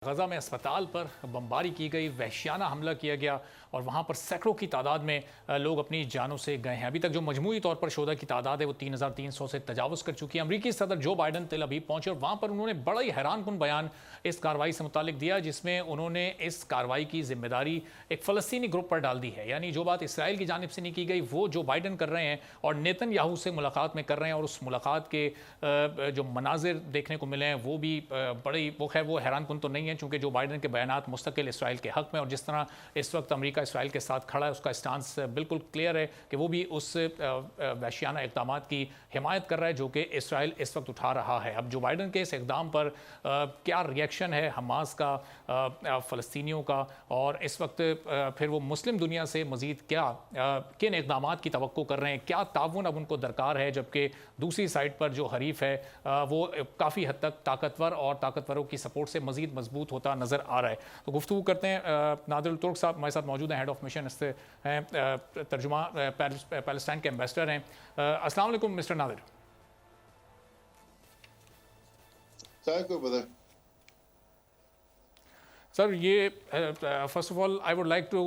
गजा में अस्पताल पर बमबारी की गई, वहशियाना हमला किया गया और वहाँ पर सैकड़ों की तादाद में लोग अपनी जानों से गए हैं। अभी तक जो मजमूई तौर पर शोधा की तादाद है वो 3,300 से तजावज़ कर चुकी है। अमरीकी सदर जो बाइडन तेल अवीव पहुँचे और वहाँ पर उन्होंने बड़ा ही हैरानकुन बयान इस कार्रवाई से मुतालिक दिया, जिसमें उन्होंने इस कार्रवाई की जिम्मेदारी एक फ़लस्तीनी ग्रुप पर डाल दी है। यानी जो बात इसराइल की जानिब से नहीं की गई वो जो बाइडन कर रहे हैं और नेतन्याहू से मुलाकात में कर रहे हैं, और उस मुलाकात के जो मनाजिर देखने को मिले हैं वो भी बड़ी वो हैरानकुन तो नहीं है, चूँकि जो बाइडन के बयानात मुस्तकिल इसराइल के हक़ में और जिस तरह इस वक्त अमेरिका इसराइल के साथ खड़ा है उसका स्टांस बिल्कुल क्लियर है कि वो भी उस वहशियाना इक़दामात की हिमायत कर रहा है जो कि इसराइल इस वक्त उठा रहा है। अब जो बाइडन के इस इक़दाम पर क्या रिएक्शन है हमास का, फ़लस्तीनियों का, और इस वक्त फिर वो मुस्लिम दुनिया से मज़ीद किन इक़दामात की तवक्को कर रहे हैं, क्या ताउन अब उनको दरकार है, जबकि दूसरी साइड पर जो हरीफ है वो काफ़ी हद तक ताकतवर और ताकतवरों की सपोर्ट से मज़ीद मजबूत होता नज़र आ रहा है। तो गुफ्तगू करते हैं। नादुरुल तुर्क साहब हमारे साथ मौजूद हैं, हेड ऑफ मिशन हैं, तर्जुमा पैलेस्टाइन के एम्बेसडर हैं। अस्सलाम वालेकुम मिस्टर नादिर। सर, ये first of all I would like to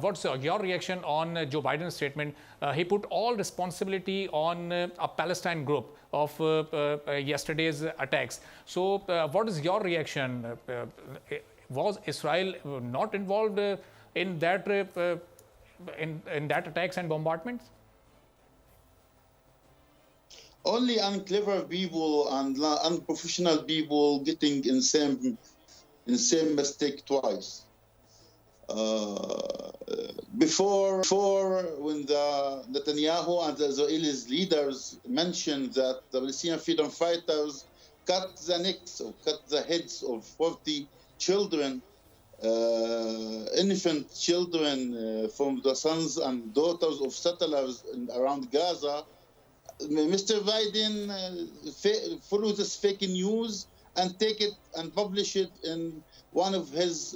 what's your reaction on Joe Biden's statement? He put all responsibility on a Palestine group of yesterday's attacks. So what is your reaction? Was Israel not involved in that in that attacks and bombardments? Only unclever people and unprofessional people getting in same mistake twice. Before when the Netanyahu and the Israeli leaders mentioned that the Palestinian freedom fighters cut the necks or cut the heads of 40 children, infant children from the sons and daughters of settlers around Gaza, Mr. Biden follow this fake news and take it and publish it in one of his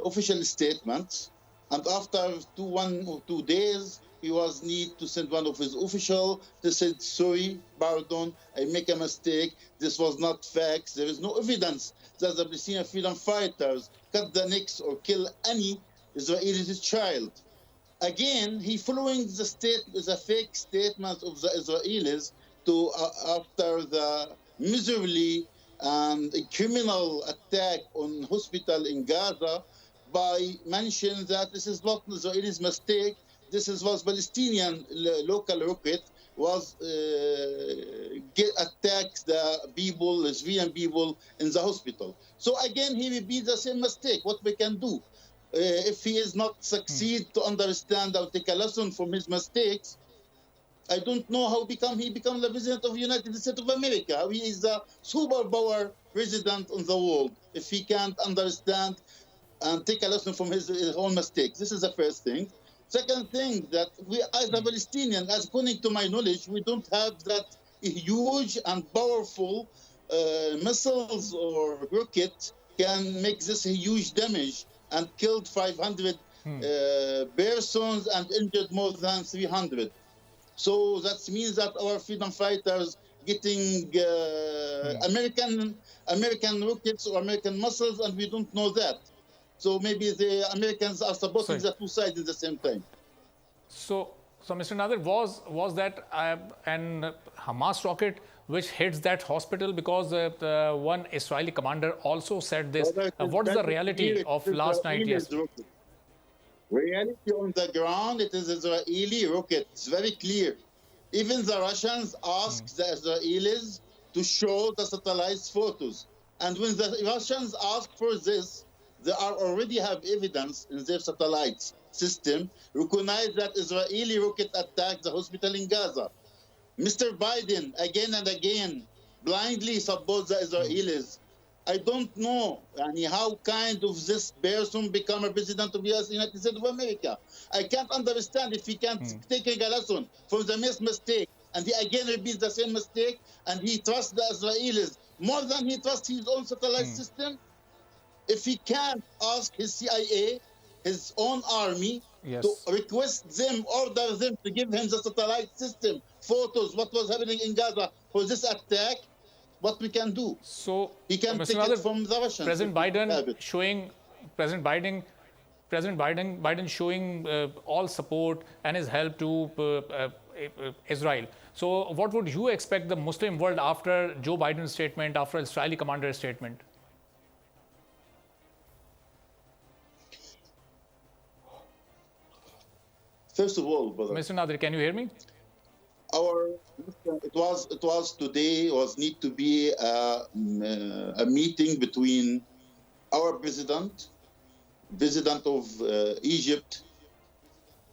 official statements. And after 1 or 2 days, he was need to send one of his officials to say, sorry, pardon, I make a mistake. This was not facts. There is no evidence that the Palestinian freedom fighters cut the necks or kill any Israeli child. Again, he following the fake statements of the Israelis to after the miserably and a criminal attack on hospital in Gaza by mentioning that this is not Israelis' mistake. This was Palestinian local rocket was attacked the people, Israeli people in the hospital. So again, he repeats the same mistake. What we can do? If he is not succeed to understand or take a lesson from his mistakes, I don't know how he become the president of the United States of America. He is the superpower president in the world. If he can't understand and take a lesson from his own mistakes, this is the first thing. Second thing, that we as a Palestinian, as according to my knowledge, we don't have that huge and powerful missiles or rockets can make this huge damage and killed 500 persons and injured more than 300. So that means that our freedom fighters getting American rockets or American missiles, and we don't know that. So maybe the Americans are supporting the two sides at the same time. So Mr. Nadir, was that an Hamas rocket which hits that hospital? Because one Israeli commander also said this. What is the reality of last night? Yes. Reality on the ground, it is Israeli rocket. It's very clear. Even the Russians asked the Israelis to show the satellite photos. And when the Russians asked for this, they already have evidence in their satellite system, recognize that Israeli rocket attacked the hospital in Gaza. Mr. Biden, again and again, blindly supports the Israelis. I don't know how kind of this person become a president of the United States of America. I can't understand if he can't take a lesson from the mistake, and he again repeats the same mistake, and he trusts the Israelis more than he trusts his own satellite system. If he can't ask his CIA, his own army, to request them, order them to give him the satellite system photos, what was happening in Gaza for this attack, what we can do. So, He can Mr. take Nader, it from the Russians. President if we Biden have it. showing President Biden showing all support and his help to Israel. So, what would you expect the Muslim world after Joe Biden's statement, after Israeli commander's statement? First of all, brother, Mr. Nader, can you hear me? It was today was need to be a meeting between our president of Egypt,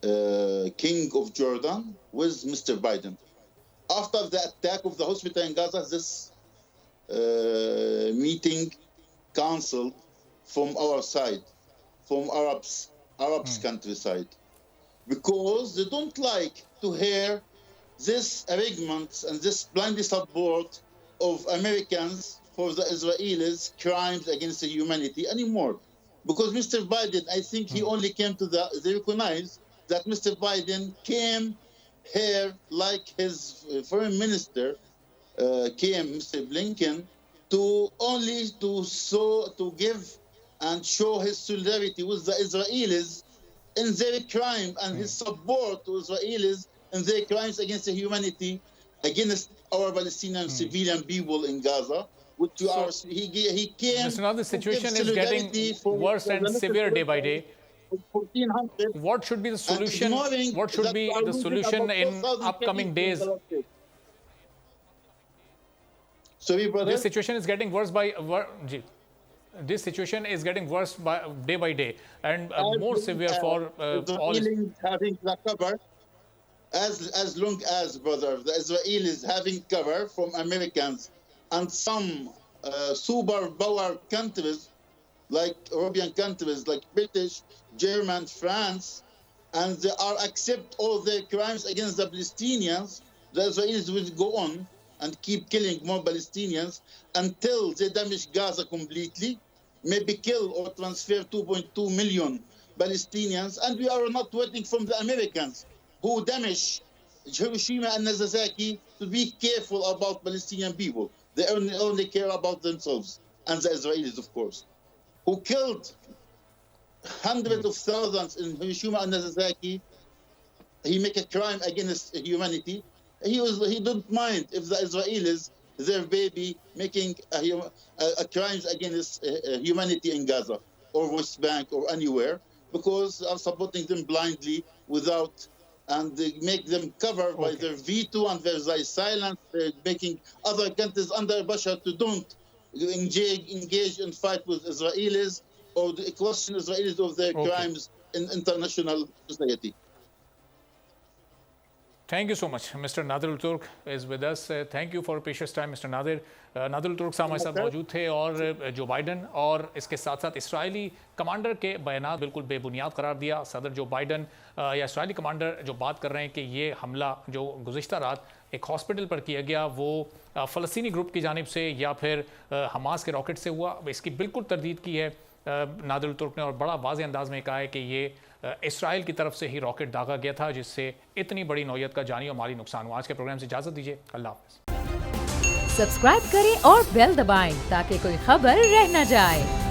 King of Jordan, with Mr. Biden. After the attack of the hospital in Gaza, this meeting canceled from our side, from Arabs countryside, because they don't like to hear this arrangements and this blind support of Americans for the Israelis' crimes against the humanity anymore. Because Mr. Biden, I think he only came to they recognize that Mr. Biden came here like his foreign minister came, Mr. Blinken, to give and show his solidarity with the Israelis in their crime and his support to Israelis in their crimes against the humanity, against our Palestinian civilian people in Gaza. Which he came. Mr. Nader, the situation is getting worse and severe day by day. 1,400. What should be the solution? What should be the solution in upcoming days? Sorry, brother. This situation is getting worse This situation is getting worse day by day, and more severe for all. Having the cover, as long as, brother, the Israelis having cover from Americans and some superpower countries like European countries like British, German, France, and they are accept all their crimes against the Palestinians, the Israelis will go on and keep killing more Palestinians until they damage Gaza completely, maybe kill or transfer 2.2 million Palestinians. And we are not waiting from the Americans who damage Hiroshima and Nagasaki to be careful about Palestinian people. They only care about themselves and the Israelis, of course, who killed hundreds of thousands in Hiroshima and Nagasaki. He make a crime against humanity. He don't mind if the Israelis, their baby, making a crimes against humanity in Gaza or West Bank or anywhere, because are supporting them blindly without. And they make them cover by their veto and their silence. They're making other countries under pressure to don't engage in fight with Israelis or question Israelis of their crimes in international society. Thank you so much. Mr. Nadurul Turk is with us. Thank you for precious time, Mr. Nader. Nadurul Turk साहब हमारे साथ मौजूद थे और जो Biden और इसके साथ साथ इसराइली कमांडर के बयानात बिल्कुल बेबुनियाद करार दिया। सदर जो बाइडन या इसराइली कमांडर जो बात कर रहे हैं कि ये हमला जो गुज़िश्ता रात एक हॉस्पिटल पर किया गया वो फ़लस्तीनी ग्रुप की जानिब से या फिर हमास के रॉकेट से हुआ, इसकी बिल्कुल तरदीद की है नादरुल तुर्क ने और बड़ा वाज़े अंदाज में कहा है कि ये इसराइल की तरफ से ही रॉकेट दागा गया था जिससे इतनी बड़ी नौयत का जानी और माली नुकसान हुआ। आज के प्रोग्राम से इजाज़त दीजिए। अल्लाह हाफ़िज़। सब्सक्राइब करें और बेल दबाएं ताकि कोई खबर रह न जाए।